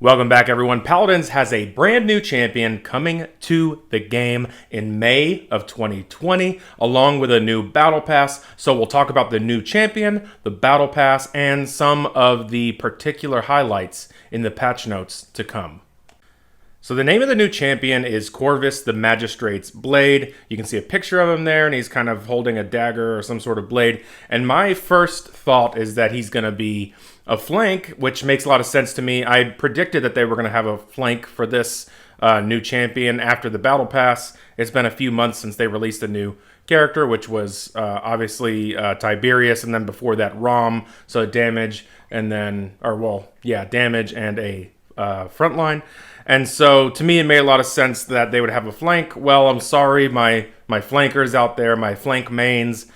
Welcome back, everyone. Paladins has a brand new champion coming to the game in May of 2020, along with a new battle pass. So we'll talk about the new champion, the battle pass, and some of the particular highlights in the patch notes to come. So the name of the new champion is Corvus, the Magistrate's blade. You can see a picture of him there, and he's kind of holding a dagger or some sort of blade. And my first thought is that he's going to be a flank, which makes a lot of sense to me. I predicted that they were going to have a flank for this new champion after the battle pass. It's been a few months since they released a new character, which was obviously Tiberius, and then before that Rom, so damage, and then, damage and a frontline. And so to me, it made a lot of sense that they would have a flank. Well, I'm sorry, my flankers out there, my flank mains.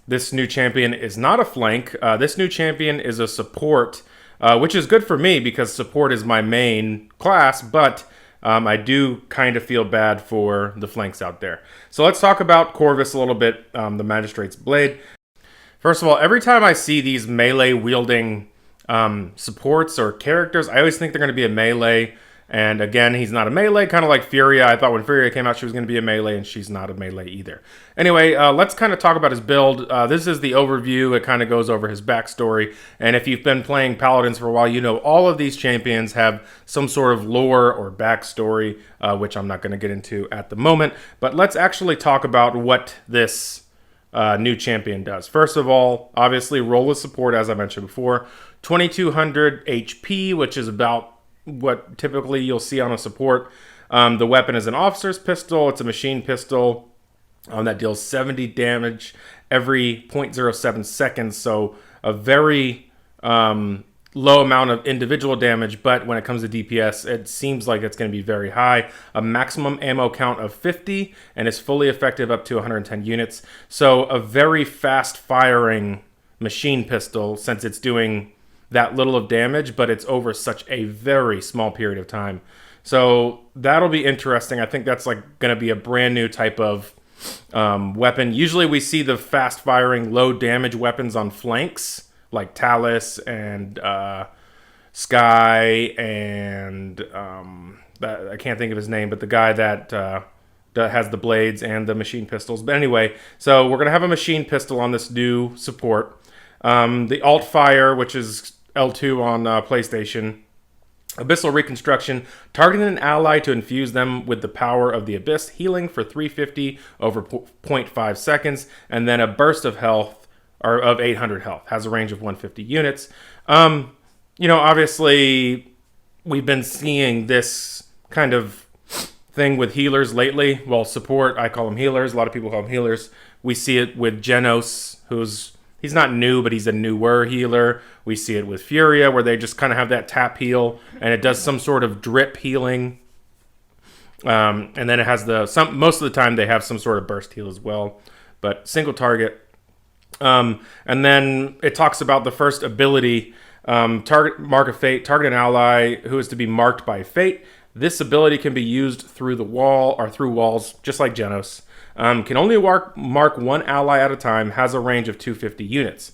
This new champion is not a flank. This new champion is a support, which is good for me because support is my main class, but I do kind of feel bad for the flanks out there. So let's talk about Corvus a little bit, the Magistrate's blade. First of all, every time I see these melee wielding supports or characters, I always think they're going to be a melee. And again, he's not a melee, kind of like Furia. I thought when Furia came out, she was going to be a melee, and she's not a melee either. Anyway, let's kind of talk about his build. This is the overview. It kind of goes over his backstory. And if you've been playing Paladins for a while, you know all of these champions have some sort of lore or backstory, which I'm not going to get into at the moment. But let's actually talk about what this new champion does. First of all, obviously, role of support, as I mentioned before. 2200 HP, which is about what typically you'll see on a support. The weapon is an officer's pistol. It's a machine pistol that deals 70 damage every 0.07 seconds. So a very low amount of individual damage, but when it comes to DPS, it seems like it's going to be very high. A maximum ammo count of 50 and is fully effective up to 110 units. So a very fast firing machine pistol, since it's doing that little of damage, but it's over such a very small period of time. So that'll be interesting. I think that's like going to be a brand new type of weapon. Usually we see the fast firing, low damage weapons on flanks, like Talus and Sky and I can't think of his name, but the guy that has the blades and the machine pistols. But anyway, so we're going to have a machine pistol on this new support. The alt fire, which is L2 on PlayStation. Abyssal Reconstruction, targeting an ally to infuse them with the power of the Abyss, healing for 350 over 0.5 seconds, and then a burst of health, or of 800 health, has a range of 150 units. Obviously, we've been seeing this kind of thing with healers lately. Well, support, I call them healers. A lot of people call them healers. We see it with Genos, he's not new, but he's a newer healer. We see it with Furia, where they just kind of have that tap heal, and it does some sort of drip healing. And then it has most of the time they have some sort of burst heal as well, but single target. And then it talks about the first ability, target Mark of Fate, target an ally who is to be marked by fate. This ability can be used through the wall or through walls, just like Genos. Can only mark one ally at a time, has a range of 250 units.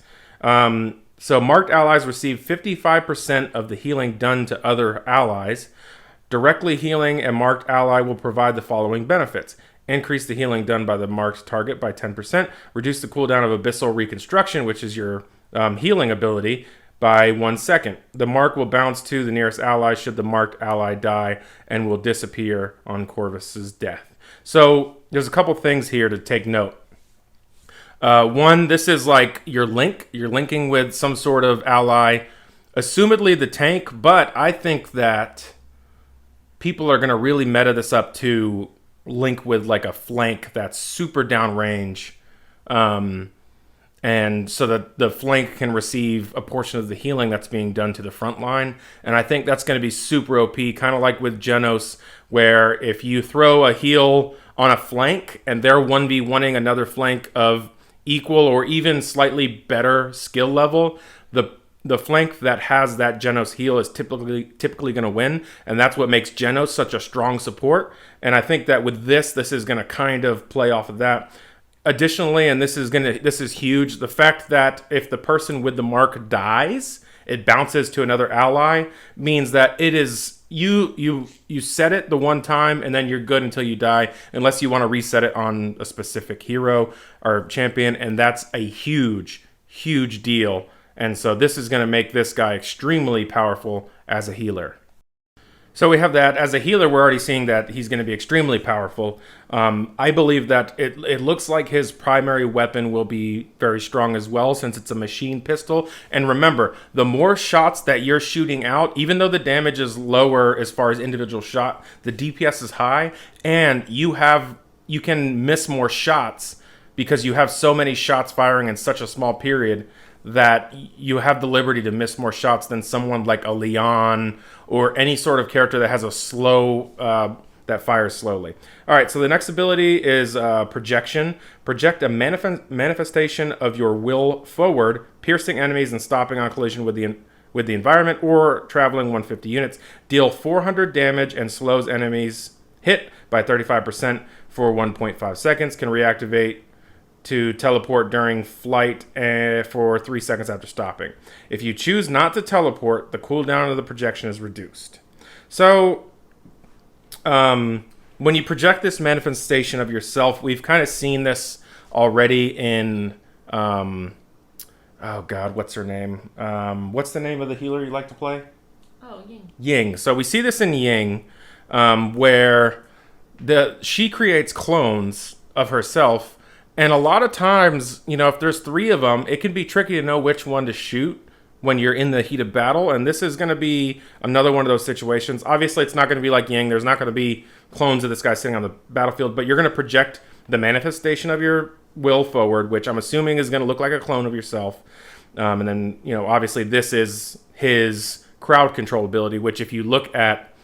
So marked allies receive 55% of the healing done to other allies. Directly healing a marked ally will provide the following benefits. Increase the healing done by the marked target by 10%. Reduce the cooldown of Abyssal Reconstruction, which is your healing ability, by 1 second. The mark will bounce to the nearest ally should the marked ally die and will disappear on Corvus's death. So there's a couple things here to take note. One, this is like your link. You're linking with some sort of ally, assumedly the tank, but I think that people are going to really meta this up to link with like a flank that's super downrange, and so that the flank can receive a portion of the healing that's being done to the front line. And I think that's going to be super OP, kind of like with Genos, where if you throw a heal on a flank and they're 1v1ing another flank of equal or even slightly better skill level, the flank that has that Genos heal is typically going to win, and that's what makes Genos such a strong support. And I think that with this is going to kind of play off of that. Additionally, and this is huge, the fact that if the person with the mark dies, it bounces to another ally, means that it is you set it the one time and then you're good until you die, unless you want to reset it on a specific hero or champion, and that's a huge deal. And so this is going to make this guy extremely powerful as a healer. So we have that. As a healer, we're already seeing that he's going to be extremely powerful. I believe that it looks like his primary weapon will be very strong as well, since it's a machine pistol. And remember, the more shots that you're shooting out, even though the damage is lower as far as individual shot, the DPS is high, and you can miss more shots because you have so many shots firing in such a small period that you have the liberty to miss more shots than someone like a Leon or any sort of character that has a slow, that fires slowly. All right, so the next ability is projection. Project a manifestation of your will forward, piercing enemies and stopping on collision with the environment or traveling 150 units. Deal 400 damage and slows enemies hit by 35% for 1.5 seconds. Can reactivate to teleport during flight for 3 seconds after stopping. If you choose not to teleport, the cooldown of the projection is reduced. So, when you project this manifestation of yourself, we've kind of seen this already in, oh God, what's her name? What's the name of the healer you like to play? Oh, Ying. Ying. So we see this in Ying, where she creates clones of herself. And a lot of times, if there's 3 of them, it can be tricky to know which one to shoot when you're in the heat of battle. And this is going to be another one of those situations. Obviously, it's not going to be like Ying. There's not going to be clones of this guy sitting on the battlefield. But you're going to project the manifestation of your will forward, which I'm assuming is going to look like a clone of yourself. And then, obviously, this is his crowd control ability, which if you look at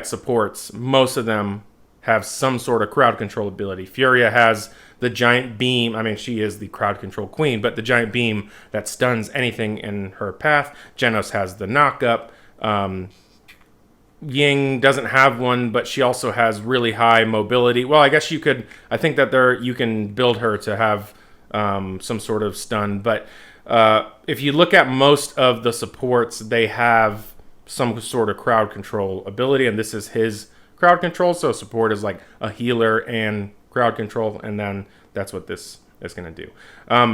supports, most of them have some sort of crowd control ability. Furia has the giant beam. I mean, she is the crowd control queen, but the giant beam that stuns anything in her path. Genos has the knock up. Ying doesn't have one, but she also has really high mobility. Well, I guess you think that you can build her to have some sort of stun. But if you look at most of the supports, they have some sort of crowd control ability, and this is his crowd control. So support is like a healer and crowd control, and then that's what this is going to do.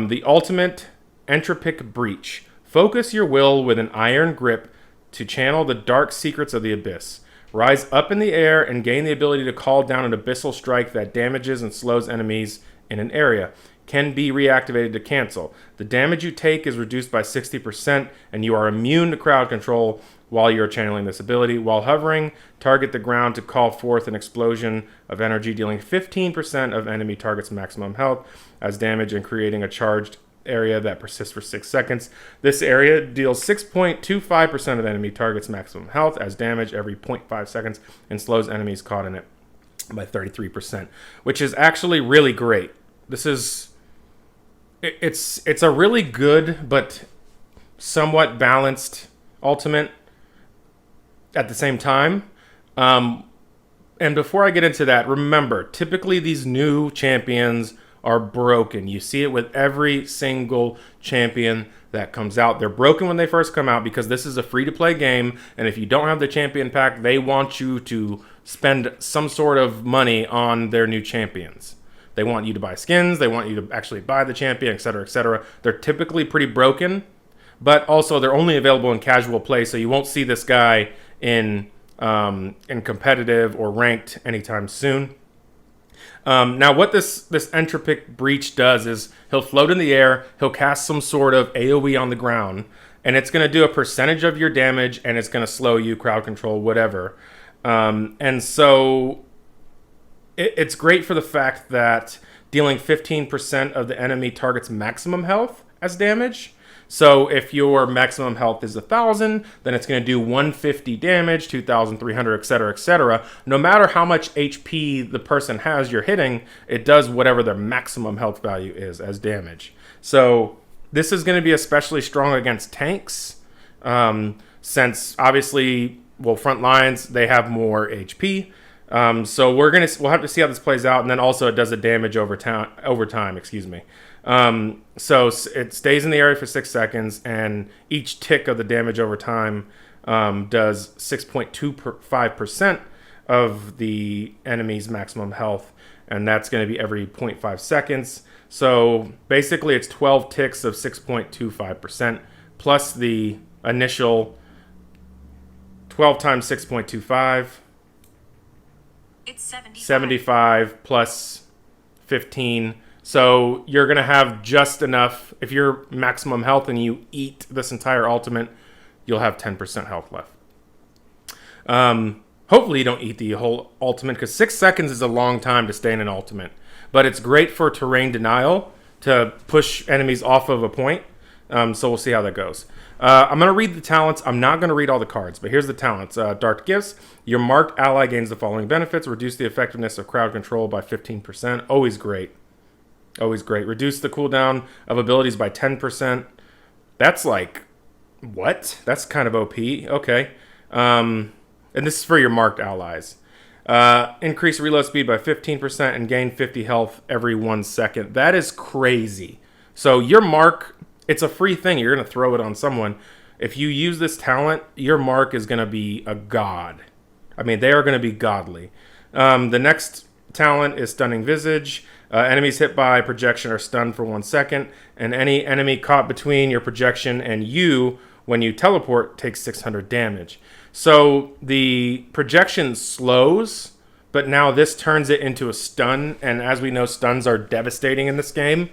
The ultimate entropic breach. Focus your will with an iron grip to channel the dark secrets of the abyss. Rise up in the air and gain the ability to call down an abyssal strike that damages and slows enemies in an area. Can be reactivated to cancel. The damage you take is reduced by 60%, and you are immune to crowd control while you're channeling this ability. While hovering, target the ground to call forth an explosion of energy, dealing 15% of enemy target's maximum health as damage and creating a charged area that persists for 6 seconds. This area deals 6.25% of enemy target's maximum health as damage every 0.5 seconds and slows enemies caught in it by 33%, which is actually really great. It's a really good but somewhat balanced ultimate at the same time. And before I get into that, remember, typically these new champions are broken. You see it with every single champion that comes out. They're broken when they first come out because this is a free-to-play game, and if you don't have the champion pack, they want you to spend some sort of money on their new champions. They want you to buy skins, they want you to actually buy the champion, etc., etc. They're typically pretty broken, but also they're only available in casual play, so you won't see this guy in competitive or ranked anytime soon. Now, what this entropic breach does is he'll float in the air, he'll cast some sort of AoE on the ground, and it's going to do a percentage of your damage, and it's going to slow you, crowd control, whatever. And so it's great for the fact that dealing 15% of the enemy target's maximum health as damage. So if your maximum health is 1,000, then it's going to do 150 damage, 2,300, etc., etc. No matter how much HP the person has you're hitting, it does whatever their maximum health value is as damage. So this is going to be especially strong against tanks, since obviously, front lines, they have more HP. So we'll have to see how this plays out, and then also it does a damage over time. So it stays in the area for 6 seconds, and each tick of the damage over time does 6.25% of the enemy's maximum health, and that's going to be every 0.5 seconds. So basically it's 12 ticks of 6.25% plus the initial 12 times 6.25. It's 75 plus 15. So you're going to have just enough. If you're maximum health and you eat this entire ultimate, you'll have 10% health left. Hopefully you don't eat the whole ultimate, because 6 seconds is a long time to stay in an ultimate. But it's great for terrain denial to push enemies off of a point. So we'll see how that goes. I'm going to read the talents. I'm not going to read all the cards, but here's the talents. Dark Gifts. Your marked ally gains the following benefits. Reduce the effectiveness of crowd control by 15%. Always great. Always great. Reduce the cooldown of abilities by 10%. That's like, what? That's kind of OP. Okay. And this is for your marked allies. Increase reload speed by 15% and gain 50 health every 1 second. That is crazy. So your mark, it's a free thing. You're going to throw it on someone. If you use this talent, your mark is going to be a god. I mean, they are going to be godly. The next talent is Stunning Visage. Enemies hit by projection are stunned for 1 second, and any enemy caught between your projection and you when you teleport takes 600 damage. So the projection slows, but now this turns it into a stun, and as we know, stuns are devastating in this game.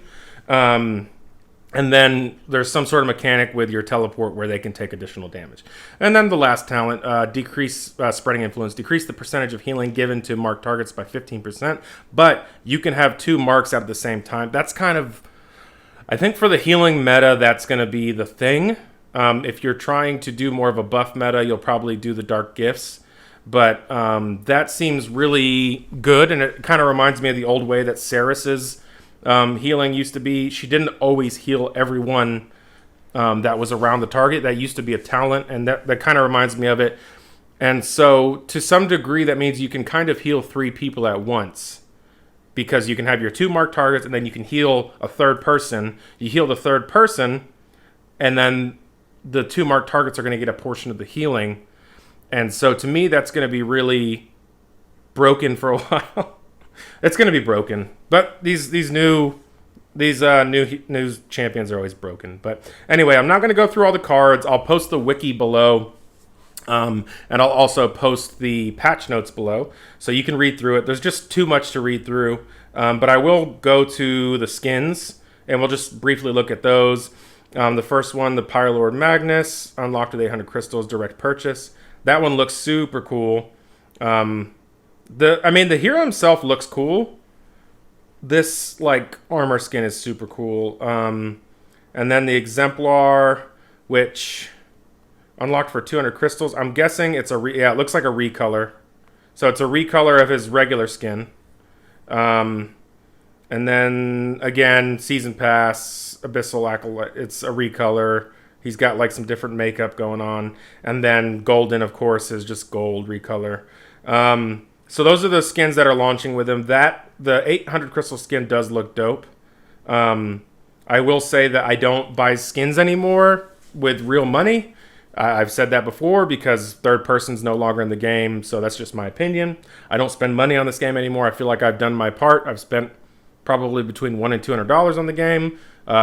And then there's some sort of mechanic with your teleport where they can take additional damage. And then the last talent, decrease spreading influence. Decrease the percentage of healing given to marked targets by 15%. But you can have 2 marks at the same time. That's kind of, I think for the healing meta, that's going to be the thing. If you're trying to do more of a buff meta, you'll probably do the Dark Gifts. But that seems really good. And it kind of reminds me of the old way that Ceres's healing used to be. She didn't always heal everyone that was around the target. That used to be a talent, and that kind of reminds me of it. And so to some degree, that means you can kind of heal 3 people at once, because you can have your 2 marked targets, and then you can heal a third person. You heal the third person, and then the 2 marked targets are going to get a portion of the healing. And so to me, that's going to be really broken for a while. It's going to be broken, but these new champions are always broken. But anyway, I'm not going to go through all the cards. I'll post the wiki below, and I'll also post the patch notes below, so you can read through it. There's just too much to read through, but I will go to the skins, and we'll just briefly look at those. The first one, the Pyrelord Magnus, unlocked with 800 crystals, direct purchase. That one looks super cool. The hero himself looks cool. This like armor skin is super cool. And then the Exemplar, which unlocked for 200 crystals. I'm guessing it's it looks like a recolor. So it's a recolor of his regular skin. And then again, season pass, Abyssal Acolyte. It's a recolor. He's got like some different makeup going on. And then Golden, of course, is just gold recolor. So those are the skins that are launching with him. The 800 crystal skin does look dope. I will say that I don't buy skins anymore with real money. I've said that before because third person's no longer in the game, so that's just my opinion. I don't spend money on this game anymore. I feel like I've done my part. I've spent probably between $100 and $200 on the game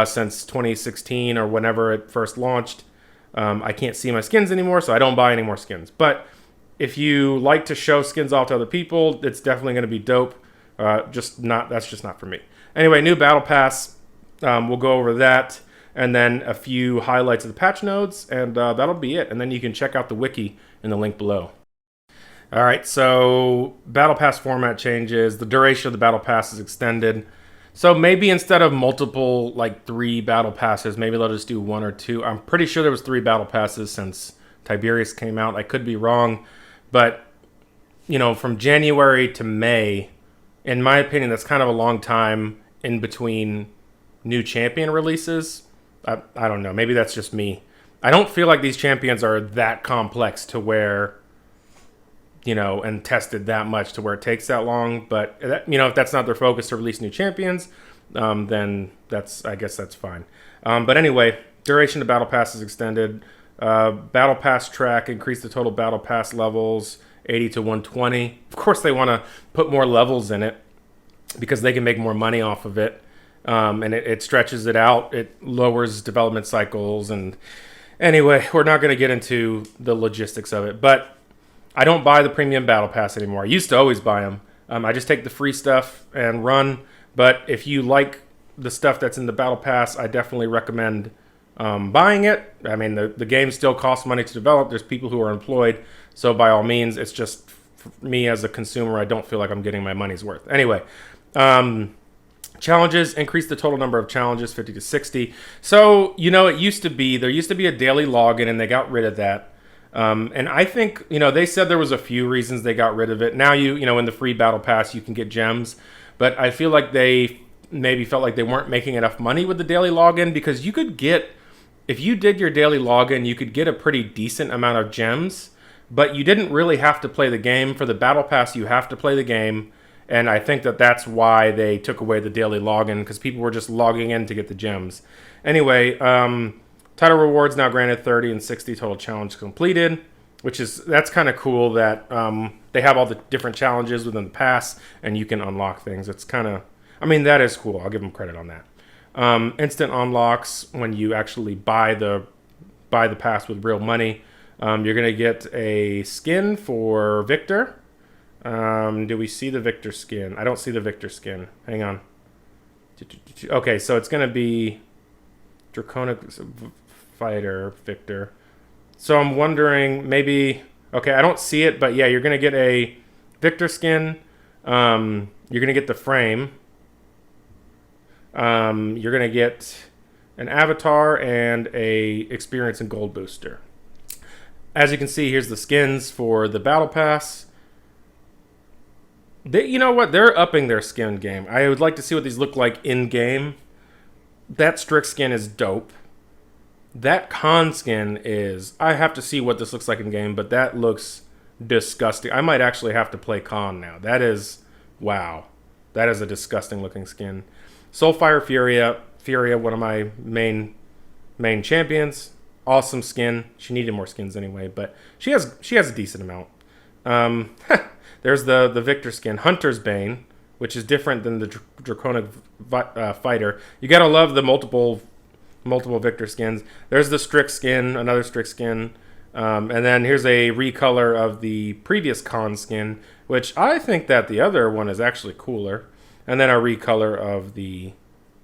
since 2016 or whenever it first launched. I can't see my skins anymore, so I don't buy any more skins. But if you like to show skins off to other people, it's definitely going to be dope. That's just not for me. Anyway, new battle pass. We'll go over that, and then a few highlights of the patch notes, and that'll be it. And then you can check out the wiki in the link below. All right, so battle pass format changes. The duration of the battle pass is extended. So maybe instead of multiple, like 3 battle passes, maybe they'll just do 1 or 2. I'm pretty sure there was 3 battle passes since Tiberius came out. I could be wrong. But, from January to May, in my opinion, that's kind of a long time in between new champion releases. I don't know. Maybe that's just me. I don't feel like these champions are that complex to where, and tested that much to where it takes that long. But, if that's not their focus to release new champions, then I guess that's fine. But anyway, duration of battle pass is extended. Battle pass track increased the total battle pass levels 80 to 120. Of course, they want to put more levels in it because they can make more money off of it. And it stretches it out. It lowers development cycles. And anyway, we're not going to get into the logistics of it. But I don't buy the premium battle pass anymore. I used to always buy them. I just take the free stuff and run. But if you like the stuff that's in the battle pass, I definitely recommend buying it. I mean, the game still costs money to develop. There's people who are employed. So by all means, it's just for me as a consumer, I don't feel like I'm getting my money's worth. Anyway, challenges, increase the total number of challenges 50 to 60. So, there used to be a daily login, and they got rid of that. And I think, they said there was a few reasons they got rid of it. Now in the free battle pass, you can get gems, but I feel like they maybe felt like they weren't making enough money with the daily login, because you could get, if you did your daily login, you could get a pretty decent amount of gems, but you didn't really have to play the game. For the battle pass, you have to play the game. And I think that's why they took away the daily login, because people were just logging in to get the gems. Anyway, title rewards now granted 30 and 60 total challenge completed, that's kind of cool that they have all the different challenges within the pass, and you can unlock things. It's kind of, that is cool. I'll give them credit on that. Instant unlocks when you actually buy the pass with real money. You're going to get a skin for Victor. Do we see the Victor skin? I don't see the Victor skin. Hang on. Okay, so it's going to be Draconic Fighter Victor. So I'm wondering, maybe... Okay, I don't see it, but yeah, you're going to get a Victor skin. You're going to get the frame. You're going to get an avatar and a experience and gold booster. As you can see, here's the skins for the battle pass. You know what? They're upping their skin game. I would like to see what these look like in game. That Strix skin is dope. That Khan skin is... I have to see what this looks like in game, but that looks disgusting. I might actually have to play Khan now. That is... Wow. That is a disgusting looking skin. Soulfire Furia, one of my main champions. Awesome skin. She needed more skins anyway, but she has a decent amount. There's the Victor skin, Hunter's Bane, which is different than the Draconic Fighter. You gotta love the multiple Victor skins. There's the Strix skin, another Strix skin, and then here's a recolor of the previous Khan skin, which I think that the other one is actually cooler, and then a recolor of the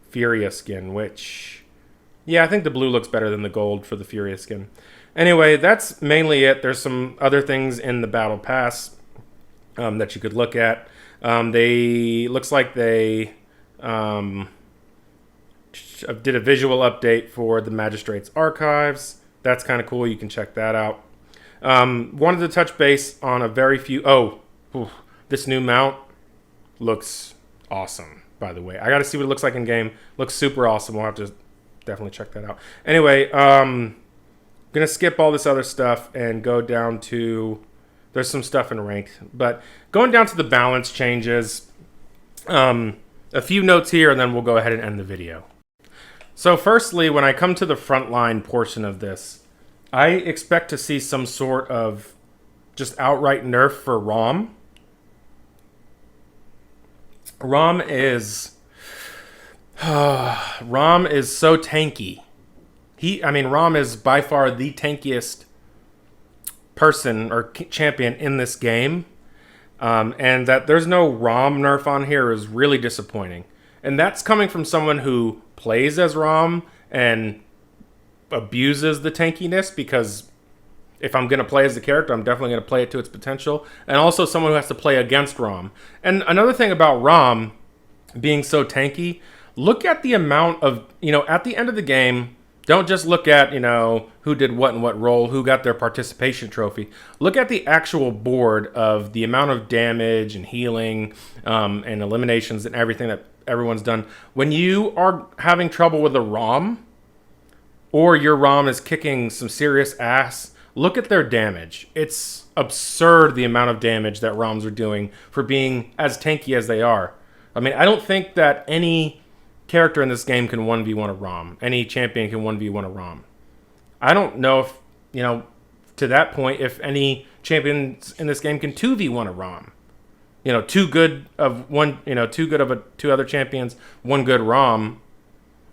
Furia skin, which... Yeah, I think the blue looks better than the gold for the Furia skin. Anyway, that's mainly it. There's some other things in the Battle Pass that you could look at. Looks like they did a visual update for the Magistrate's archives. That's kind of cool. You can check that out. Wanted to touch base on a very few... this new mount looks awesome, by the way. I got to see what it looks like in game. Looks super awesome. We'll have to... definitely check that out. Anyway, gonna skip all this other stuff and go down to... There's some stuff in ranked, but going down to the balance changes. A few notes here, and then we'll go ahead and end the video. So firstly, when I come to the frontline portion of this, I expect to see some sort of just outright nerf for Rom. Rom is so tanky. Rom is by far the tankiest person or champion in this game. And that there's no Rom nerf on here is really disappointing. And that's coming from someone who plays as Rom and abuses the tankiness, because if I'm going to play as the character, I'm definitely going to play it to its potential. And also someone who has to play against Rom. And another thing about Rom being so tanky... Look at the amount of, at the end of the game, don't just look at, who did what and what role, who got their participation trophy. Look at the actual board of the amount of damage and healing and eliminations and everything that everyone's done. When you are having trouble with a ROM, or your ROM is kicking some serious ass, look at their damage. It's absurd the amount of damage that ROMs are doing for being as tanky as they are. I don't think that any character in this game can 1v1 a ROM. Any champion can 1v1 a ROM. I don't know if, to that point, if any champions in this game can 2v1 a ROM. Two good of two other champions, one good ROM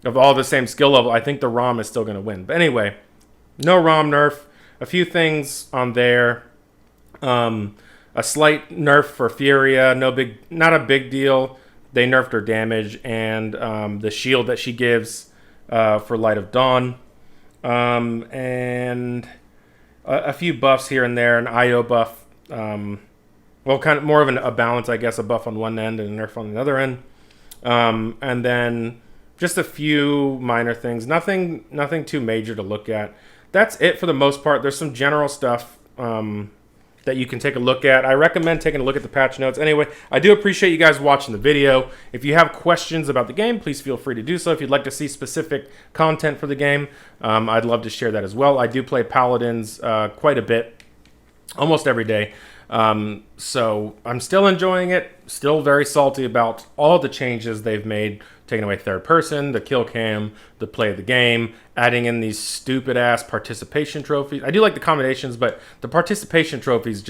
of all the same skill level. I think the ROM is still going to win. But anyway, no ROM nerf. A few things on there. A slight nerf for Furia. Not a big deal. They nerfed her damage and the shield that she gives for Light of Dawn. And a few buffs here and there. An IO buff. Kind of more of a balance, I guess. A buff on one end and a nerf on the other end. And then just a few minor things. Nothing too major to look at. That's it for the most part. There's some general stuff that you can take a look at. I recommend taking a look at the patch notes. Anyway, I do appreciate you guys watching the video. If you have questions about the game, please feel free to do so. If you'd like to see specific content for the game, I'd love to share that as well. I do play Paladins quite a bit, almost every day. So I'm still enjoying it, still very salty about all the changes they've made, taking away third person, the kill cam, the play of the game, adding in these stupid ass participation trophies. I do like the combinations, but the participation trophies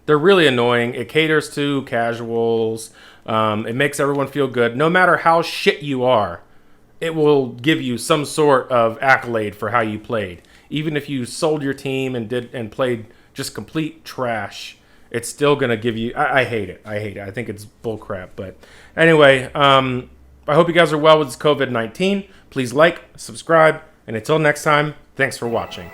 they're really annoying. It caters to casuals. It makes everyone feel good. No matter how shit you are, it will give you some sort of accolade for how you played. Even if you sold your team and played just complete trash, it's still going to give you... I hate it. I think it's bull crap. But anyway, I hope you guys are well with this COVID-19. Please like, subscribe, and until next time, thanks for watching.